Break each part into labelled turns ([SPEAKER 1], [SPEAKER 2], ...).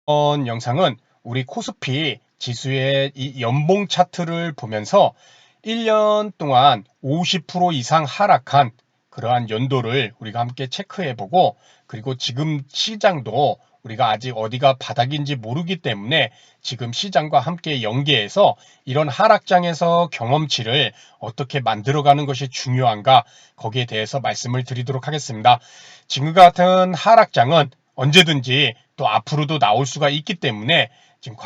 [SPEAKER 1] 이번 영상은 우리 코스피 지수의 이 연봉 차트를 보면서 1년 동안 50% 이상 하락한 그러한 연도를 우리가 함께 체크해보고, 그리고 지금 시장도 우리가 아직 어디가 바닥인지 모르기 때문에 지금 시장과 함께 연계해서 이런 하락장에서 경험치를 어떻게 만들어가는 것이 중요한가, 거기에 대해서 말씀을 드리도록 하겠습니다. 지금 같은 하락장은 언제든지 또 앞으로도 나올 수가 있기 때문에 지금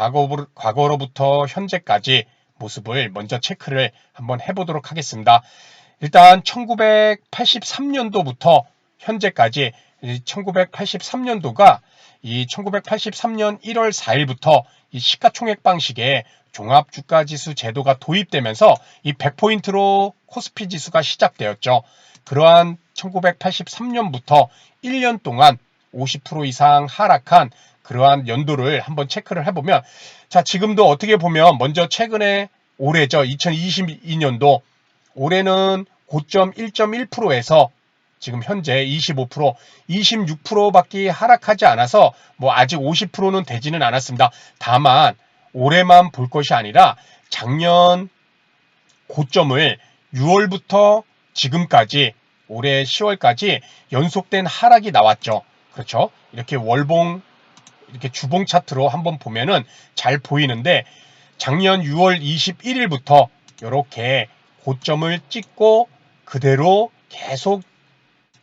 [SPEAKER 1] 과거로부터 현재까지 모습을 먼저 체크를 한번 해보도록 하겠습니다. 일단 1983년도부터 현재까지, 1983년도가 이 1983년 1월 4일부터 이 시가총액 방식의 종합주가지수 제도가 도입되면서 이 100포인트로 코스피 지수가 시작되었죠. 그러한 1983년부터 1년 동안 50% 이상 하락한 그러한 연도를 한번 체크를 해보면, 자, 지금도 어떻게 보면 먼저 최근에 올해죠. 2022년도 올해는 고점 1.1%에서 지금 현재 25%, 26%밖에 하락하지 않아서 뭐 아직 50%는 되지는 않았습니다. 다만 올해만 볼 것이 아니라 작년 고점을 6월부터 지금까지 올해 10월까지 연속된 하락이 나왔죠. 그렇죠? 이렇게 월봉, 이렇게 주봉 차트로 한번 보면은 잘 보이는데, 작년 6월 21일부터 이렇게 고점을 찍고 그대로 계속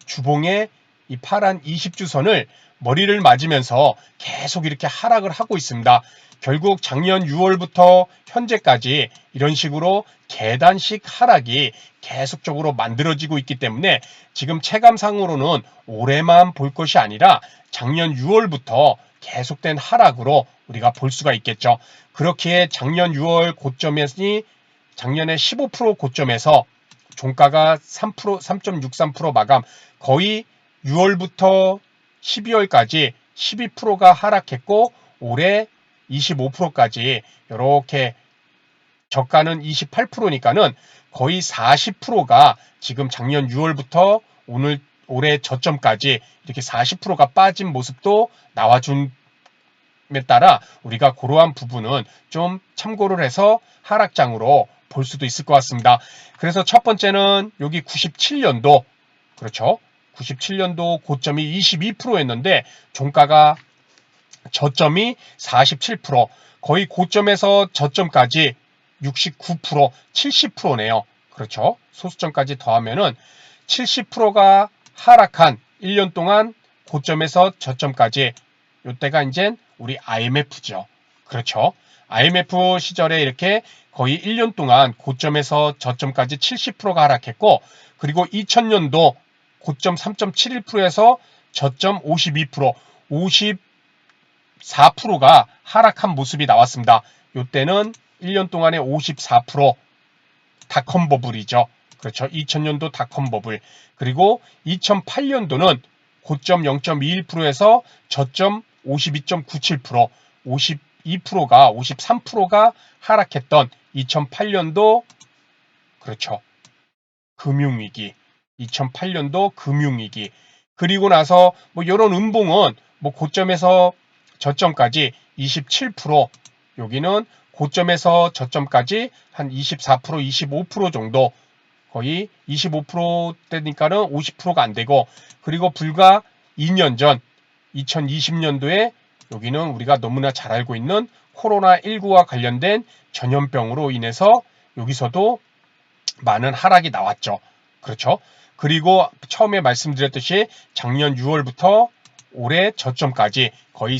[SPEAKER 1] 주봉의 이 파란 20주선을 머리를 맞으면서 계속 이렇게 하락을 하고 있습니다. 결국 작년 6월부터 현재까지 이런 식으로 계단식 하락이 계속적으로 만들어지고 있기 때문에 지금 체감상으로는 올해만 볼 것이 아니라 작년 6월부터 계속된 하락으로 우리가 볼 수가 있겠죠. 그렇게 작년 6월 고점이 작년에 15% 고점에서 종가가 3%, 3.63% 마감, 거의 6월부터 12월까지 12%가 하락했고, 올해 25%까지 이렇게 저가는 28%니까는 거의 40%가 지금 작년 6월부터 올해 저점까지 이렇게 40%가 빠진 모습도 나와준 에 따라 우리가 그러한 부분은 좀 참고를 해서 하락장으로 볼 수도 있을 것 같습니다. 그래서 첫 번째는 여기 97년도, 그렇죠? 97년도 고점이 22%였는데 종가가 저점이 47%, 거의 고점에서 저점까지 69%, 70%네요. 그렇죠? 소수점까지 더하면은 70%가 하락한 1년 동안 고점에서 저점까지, 이때가 이제 우리 IMF죠. 그렇죠? IMF 시절에 이렇게 거의 1년 동안 고점에서 저점까지 70%가 하락했고, 그리고 2000년도 고점 3.71%에서 저점 52%, 54%가 하락한 모습이 나왔습니다. 이때는 1년 동안에 54%, 닷컴 버블이죠. 그렇죠. 2000년도 닷컴 버블. 그리고 2008년도는 고점 0.21%에서 저점 52.97%, 52%가 53%가 하락했던 2008년도, 그렇죠. 금융위기. 2008년도 금융위기. 그리고 나서 뭐 이런 음봉은 뭐 고점에서 저점까지 27%, 여기는 고점에서 저점까지 한 24%, 25% 정도, 거의 25%대니까는 50%가 안 되고, 그리고 불과 2년 전 2020년도에 여기는 우리가 너무나 잘 알고 있는 코로나19와 관련된 전염병으로 인해서 여기서도 많은 하락이 나왔죠. 그렇죠? 그리고 처음에 말씀드렸듯이 작년 6월부터 올해 저점까지 거의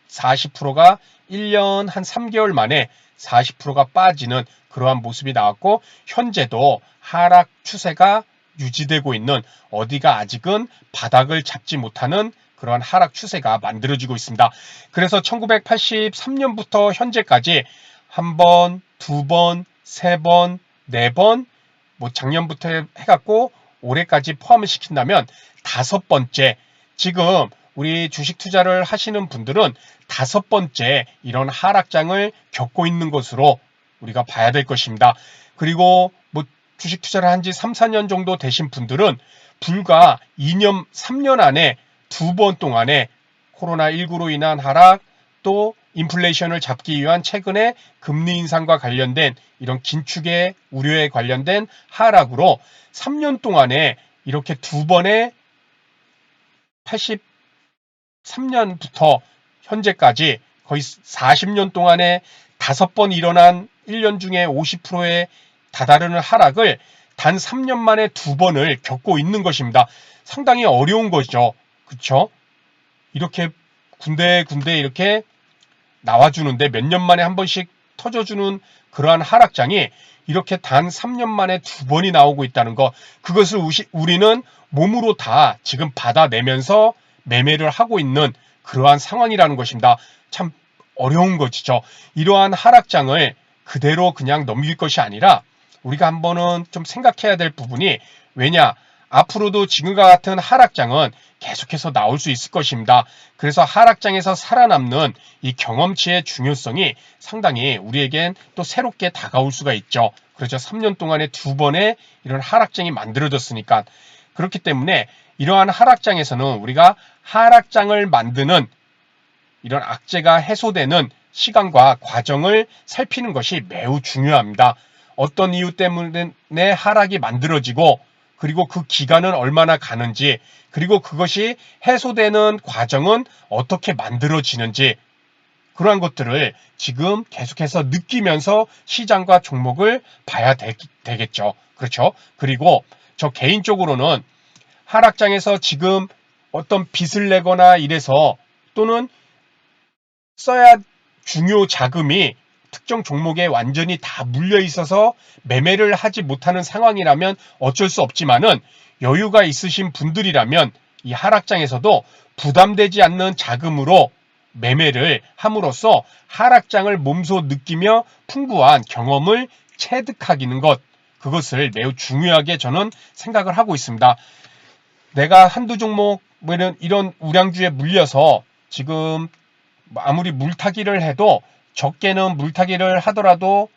[SPEAKER 1] 40%가 1년 한 3개월 만에 40%가 빠지는 그러한 모습이 나왔고, 현재도 하락 추세가 유지되고 있는, 어디가 아직은 바닥을 잡지 못하는 그러한 하락 추세가 만들어지고 있습니다. 그래서 1983년부터 현재까지 한 번, 두 번, 세 번, 네 번, 뭐 작년부터 해갖고 올해까지 포함을 시킨다면 다섯 번째, 지금 우리 주식 투자를 하시는 분들은 다섯 번째 이런 하락장을 겪고 있는 것으로 우리가 봐야 될 것입니다. 그리고 뭐 주식 투자를 한 지 3, 4년 정도 되신 분들은 불과 2년, 3년 안에 두 번 동안에 코로나19로 인한 하락, 또 인플레이션을 잡기 위한 최근의 금리 인상과 관련된 이런 긴축의 우려에 관련된 하락으로 3년 동안에 이렇게 두 번의 83년부터 현재까지 거의 40년 동안에 5번 일어난 1년 중에 50%에 다다르는 하락을 단 3년 만에 2번을 겪고 있는 것입니다. 상당히 어려운 거죠. 그렇죠? 이렇게 군데군데 이렇게 나와주는데 몇 년 만에 한 번씩 터져주는 그러한 하락장이 이렇게 단 3년 만에 2번이 나오고 있다는 거, 그것을 우리는 몸으로 다 지금 받아내면서 매매를 하고 있는 그러한 상황이라는 것입니다. 참 어려운 것이죠. 이러한 하락장을 그대로 그냥 넘길 것이 아니라 우리가 한번은 좀 생각해야 될 부분이, 왜냐, 앞으로도 지금과 같은 하락장은 계속해서 나올 수 있을 것입니다. 그래서 하락장에서 살아남는 이 경험치의 중요성이 상당히 우리에겐 또 새롭게 다가올 수가 있죠. 그렇죠. 3년 동안에 2번의 이런 하락장이 만들어졌으니까. 그렇기 때문에 이러한 하락장에서는 우리가 하락장을 만드는 이런 악재가 해소되는 시간과 과정을 살피는 것이 매우 중요합니다. 어떤 이유 때문에 하락이 만들어지고, 그리고 그 기간은 얼마나 가는지, 그리고 그것이 해소되는 과정은 어떻게 만들어지는지, 그러한 것들을 지금 계속해서 느끼면서 시장과 종목을 봐야 되겠죠. 그렇죠? 그리고 저 개인적으로는 하락장에서 지금 어떤 빚을 내거나 이래서, 또는 써야 중요 자금이 특정 종목에 완전히 다 물려 있어서 매매를 하지 못하는 상황이라면 어쩔 수 없지만은, 여유가 있으신 분들이라면 이 하락장에서도 부담되지 않는 자금으로 매매를 함으로써 하락장을 몸소 느끼며 풍부한 경험을 체득하기는 것, 그것을 매우 중요하게 저는 생각을 하고 있습니다. 내가 한두 종목 이런 우량주에 물려서 지금 아무리 물타기를 해도, 적게는 물타기를 하더라도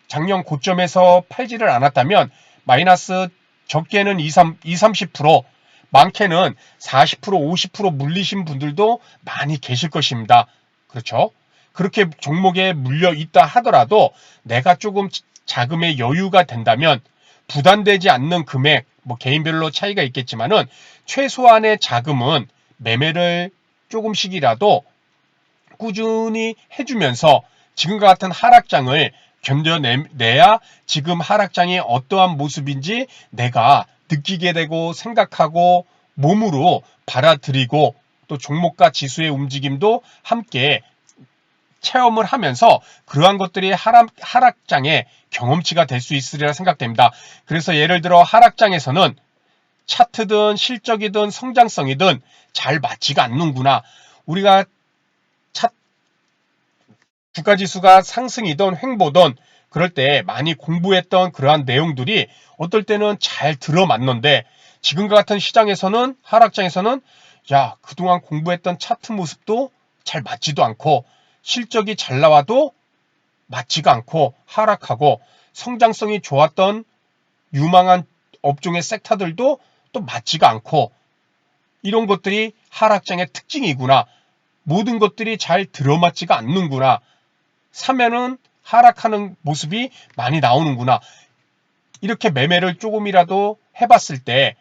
[SPEAKER 1] 작년 고점에서 팔지를 않았다면 마이너스, 적게는 30%, 많게는 40%, 50% 물리신 분들도 많이 계실 것입니다. 그렇죠? 그렇게 종목에 물려 있다 하더라도 내가 조금 자금의 여유가 된다면, 부담되지 않는 금액, 개인별로 차이가 있겠지만은 최소한의 자금은 매매를 조금씩이라도 꾸준히 해주면서 지금과 같은 하락장을 견뎌내야 지금 하락장이 어떠한 모습인지 내가 느끼게 되고 생각하고 몸으로 받아들이고, 또 종목과 지수의 움직임도 함께 체험을 하면서 그러한 것들이 하락장의 경험치가 될 수 있으리라 생각됩니다. 그래서 예를 들어 하락장에서는 차트든 실적이든 성장성이든 잘 맞지가 않는구나. 우리가 주가지수가 상승이든 횡보든 그럴 때 많이 공부했던 그러한 내용들이 어떨 때는 잘 들어맞는데, 지금과 같은 시장에서는, 하락장에서는 그동안 공부했던 차트 모습도 잘 맞지도 않고, 실적이 잘 나와도 맞지가 않고 하락하고, 성장성이 좋았던 유망한 업종의 섹터들도 또 맞지가 않고, 이런 것들이 하락장의 특징이구나. 모든 것들이 잘 들어맞지가 않는구나. 사면은 하락하는 모습이 많이 나오는구나. 이렇게 매매를 조금이라도 해봤을 때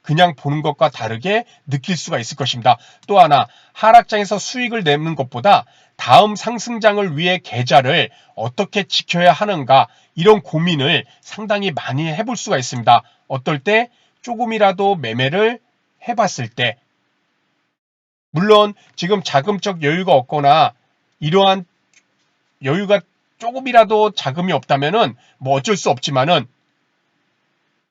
[SPEAKER 1] 그냥 보는 것과 다르게 느낄 수가 있을 것입니다. 또 하나, 하락장에서 수익을 내는 것보다 다음 상승장을 위해 계좌를 어떻게 지켜야 하는가, 이런 고민을 상당히 많이 해볼 수가 있습니다. 어떨 때 조금이라도 매매를 해봤을 때, 물론 지금 자금적 여유가 없거나 이러한 여유가 조금이라도 자금이 없다면은 어쩔 수 없지만은,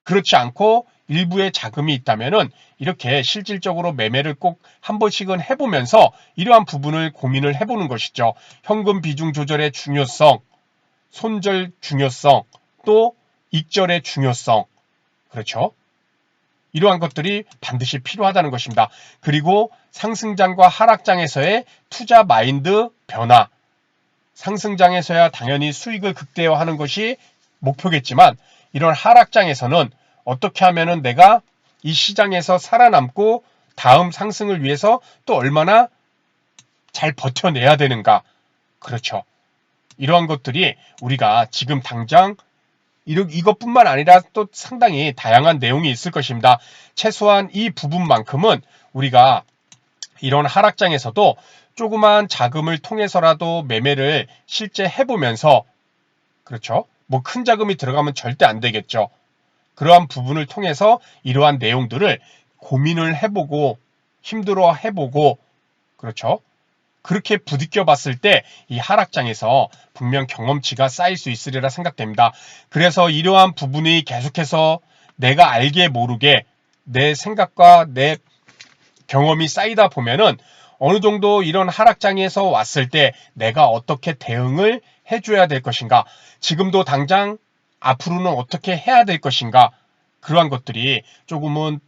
[SPEAKER 1] 그렇지 않고 일부의 자금이 있다면은 이렇게 실질적으로 매매를 꼭 한 번씩은 해보면서 이러한 부분을 고민을 해보는 것이죠. 현금 비중 조절의 중요성, 손절 중요성, 또 익절의 중요성, 그렇죠? 이러한 것들이 반드시 필요하다는 것입니다. 그리고 상승장과 하락장에서의 투자 마인드 변화, 상승장에서야 당연히 수익을 극대화하는 것이 목표겠지만, 이런 하락장에서는 어떻게 하면은 내가 이 시장에서 살아남고 다음 상승을 위해서 또 얼마나 잘 버텨내야 되는가? 그렇죠. 이러한 것들이 우리가 지금 당장 이것뿐만 아니라 또 상당히 다양한 내용이 있을 것입니다. 최소한 이 부분만큼은 우리가 이런 하락장에서도 조그만 자금을 통해서라도 매매를 실제 해보면서, 그렇죠? 뭐 큰 자금이 들어가면 절대 안 되겠죠. 그러한 부분을 통해서 이러한 내용들을 고민을 해보고 힘들어 해보고, 그렇죠? 그렇게 부딪혀 봤을 때 이 하락장에서 분명 경험치가 쌓일 수 있으리라 생각됩니다. 그래서 이러한 부분이 계속해서 내가 알게 모르게 내 생각과 내 경험이 쌓이다 보면은 어느 정도 이런 하락장에서 왔을 때 내가 어떻게 대응을 해줘야 될 것인가, 지금도 당장 앞으로는 어떻게 해야 될 것인가, 그러한 것들이 조금은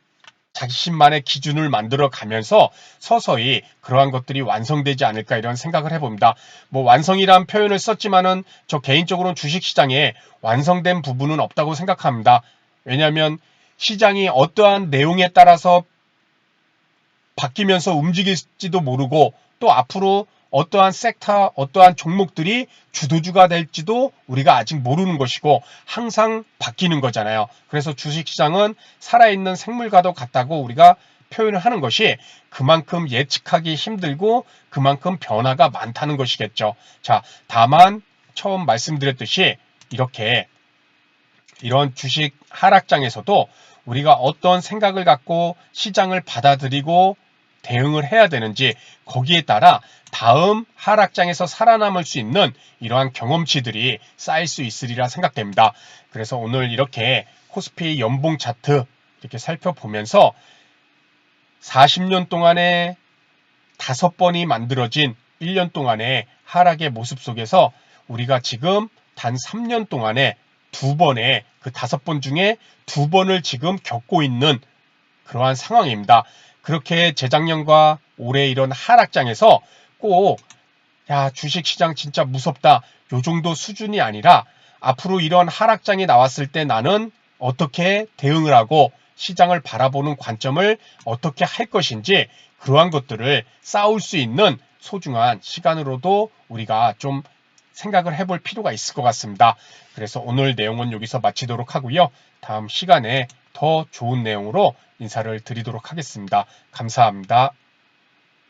[SPEAKER 1] 자신만의 기준을 만들어 가면서 서서히 그러한 것들이 완성되지 않을까 이런 생각을 해봅니다. 뭐 완성이란 표현을 썼지만은 저 개인적으로는 주식시장에 완성된 부분은 없다고 생각합니다. 왜냐하면 시장이 어떠한 내용에 따라서 바뀌면서 움직일지도 모르고 또 앞으로 어떠한 섹터, 어떠한 종목들이 주도주가 될지도 우리가 아직 모르는 것이고 항상 바뀌는 거잖아요. 그래서 주식시장은 살아있는 생물과도 같다고 우리가 표현을 하는 것이 그만큼 예측하기 힘들고 그만큼 변화가 많다는 것이겠죠. 자, 다만 처음 말씀드렸듯이 이렇게 이런 주식 하락장에서도 우리가 어떤 생각을 갖고 시장을 받아들이고 대응을 해야 되는지 거기에 따라 다음 하락장에서 살아남을 수 있는 이러한 경험치들이 쌓일 수 있으리라 생각됩니다. 그래서 오늘 이렇게 코스피 연봉 차트 이렇게 살펴보면서 40년 동안에 5번이 만들어진 1년 동안의 하락의 모습 속에서 우리가 지금 단 3년 동안에 2번의 그 5번 중에 2번을 지금 겪고 있는 그러한 상황입니다. 그렇게 재작년과 올해 이런 하락장에서 꼭 야, 주식시장 진짜 무섭다, 요 정도 수준이 아니라 앞으로 이런 하락장이 나왔을 때 나는 어떻게 대응을 하고 시장을 바라보는 관점을 어떻게 할 것인지 그러한 것들을 쌓을 수 있는 소중한 시간으로도 우리가 좀 생각을 해볼 필요가 있을 것 같습니다. 그래서 오늘 내용은 여기서 마치도록 하고요. 다음 시간에 더 좋은 내용으로 인사를 드리도록 하겠습니다. 감사합니다.